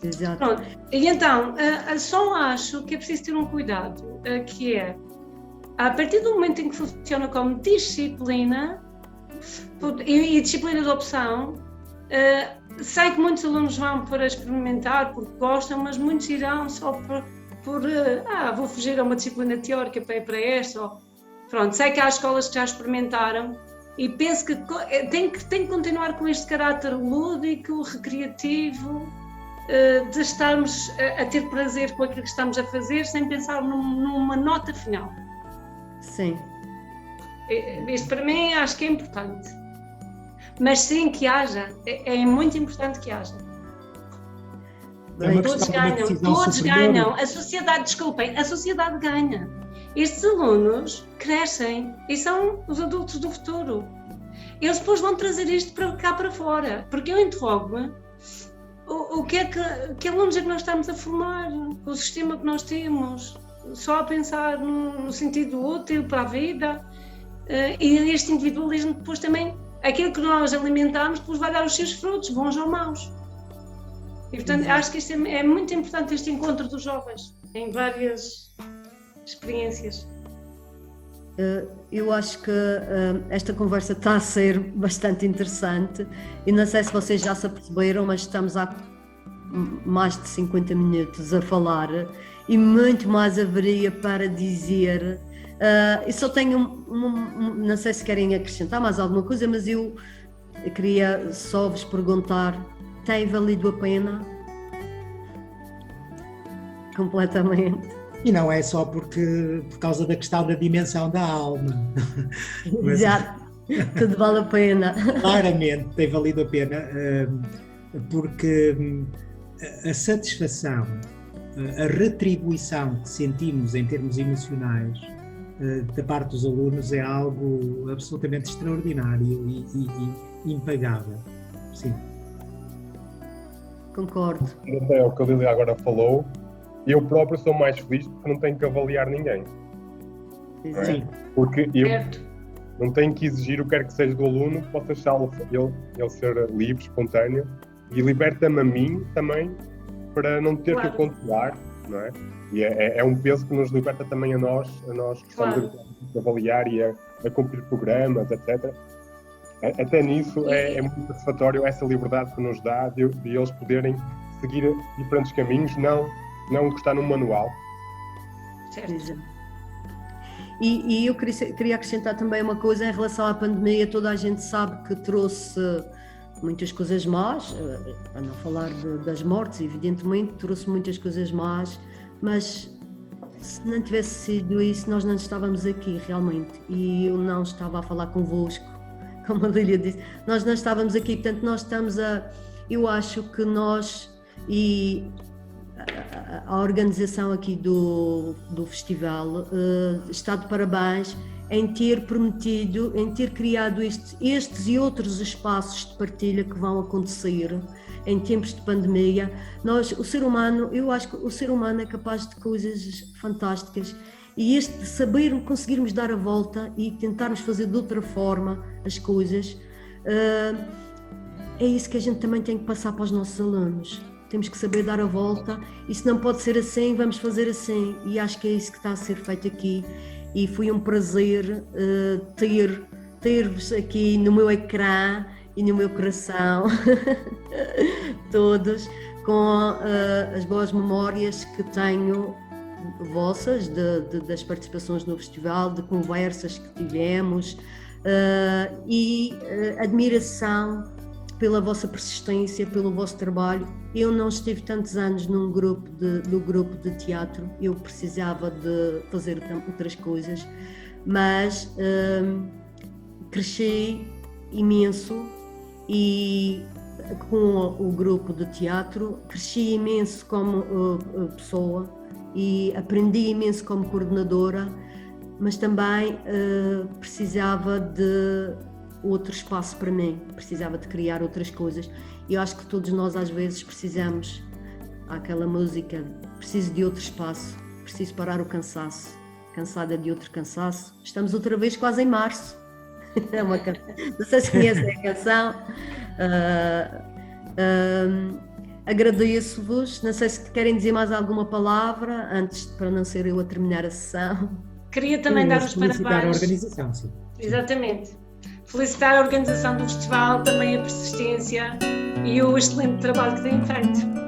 [SPEAKER 1] Exato.
[SPEAKER 2] Pronto. E então, só acho que é preciso ter um cuidado, que é, a partir do momento em que funciona como disciplina, e disciplina de opção, sei que muitos alunos vão para experimentar porque gostam, mas muitos irão só vou fugir a uma disciplina teórica para ir para esta. Pronto, sei que há escolas que já experimentaram e penso que tem que continuar com este caráter lúdico, recreativo, de estarmos a ter prazer com aquilo que estamos a fazer sem pensar numa nota final.
[SPEAKER 1] Sim.
[SPEAKER 2] Isto para mim acho que é importante. Mas sim que haja, é muito importante que haja. Todos ganham, a sociedade ganha. Estes alunos crescem e são os adultos do futuro. Eles depois vão trazer isto para cá para fora, porque eu interrogo-me que alunos é que nós estamos a formar, o sistema que nós temos, só a pensar no sentido útil para a vida, e este individualismo depois também aquilo que nós alimentamos depois vai dar os seus frutos, bons ou maus. E portanto acho que isto é muito importante, este encontro dos jovens, em várias experiências.
[SPEAKER 1] Eu acho que esta conversa está a ser bastante interessante e não sei se vocês já se aperceberam, mas estamos há mais de 50 minutos a falar e muito mais haveria para dizer. Eu só tenho, não sei se querem acrescentar mais alguma coisa, mas eu queria só vos perguntar, tem valido a pena? Completamente.
[SPEAKER 4] E não é só por causa da questão da dimensão da alma. Mas,
[SPEAKER 1] Exato, tudo vale a pena.
[SPEAKER 4] claramente tem valido a pena, porque a satisfação, a retribuição que sentimos em termos emocionais da parte dos alunos é algo absolutamente extraordinário e impagável. Sim.
[SPEAKER 1] Concordo.
[SPEAKER 3] Até o que a Lília agora falou, eu próprio sou mais feliz porque não tenho que avaliar ninguém. Não é?
[SPEAKER 4] Sim.
[SPEAKER 3] Porque eu
[SPEAKER 2] Certo.
[SPEAKER 3] não tenho que exigir o que quer que seja do aluno, posso deixá-lo ele ser livre, espontâneo, e liberta-me a mim também para não ter
[SPEAKER 2] Claro.
[SPEAKER 3] que controlar, não é? E é um peso que nos liberta também a nós que estamos
[SPEAKER 2] Claro.
[SPEAKER 3] a avaliar e a cumprir programas, etc. Até nisso é muito satisfatório essa liberdade que nos dá de eles poderem seguir diferentes caminhos, não o que está no manual.
[SPEAKER 2] Certo.
[SPEAKER 1] Exato. E eu queria acrescentar também uma coisa em relação à pandemia. Toda a gente sabe que trouxe muitas coisas más, para não falar das mortes, evidentemente, trouxe muitas coisas más, mas se não tivesse sido isso, nós não estávamos aqui realmente. E eu não estava a falar convosco, como a Lília disse, nós não estávamos aqui, portanto, nós estamos eu acho que nós e a organização aqui do festival está de parabéns em ter permitido, em ter criado estes e outros espaços de partilha que vão acontecer em tempos de pandemia. O ser humano, eu acho que o ser humano é capaz de coisas fantásticas e este de saber conseguirmos dar a volta e tentarmos fazer de outra forma as coisas, é isso que a gente também tem que passar para os nossos alunos. Temos que saber dar a volta e se não pode ser assim, vamos fazer assim. E acho que é isso que está a ser feito aqui. E foi um prazer ter-vos aqui no meu ecrã e no meu coração, todos, com as boas memórias que tenho vossas, das participações no festival, de conversas que tivemos e admiração pela vossa persistência, pelo vosso trabalho. Eu não estive tantos anos no grupo de teatro, eu precisava de fazer outras coisas, mas cresci imenso e com o grupo de teatro, cresci imenso como pessoa e aprendi imenso como coordenadora, mas também precisava de outro espaço para mim, precisava de criar outras coisas. E eu acho que todos nós às vezes precisamos, há aquela música, preciso de outro espaço, preciso parar o cansaço, cansada de outro cansaço. Estamos outra vez quase em março. É uma canção, não sei se conhecem a canção. Agradeço-vos, não sei se querem dizer mais alguma palavra antes, para não ser eu a terminar a sessão.
[SPEAKER 2] Queria também dar os
[SPEAKER 4] felicitar
[SPEAKER 2] parabéns.
[SPEAKER 4] a organização, sim.
[SPEAKER 2] Exatamente. Felicitar a organização do festival, também a persistência e o excelente trabalho que têm feito.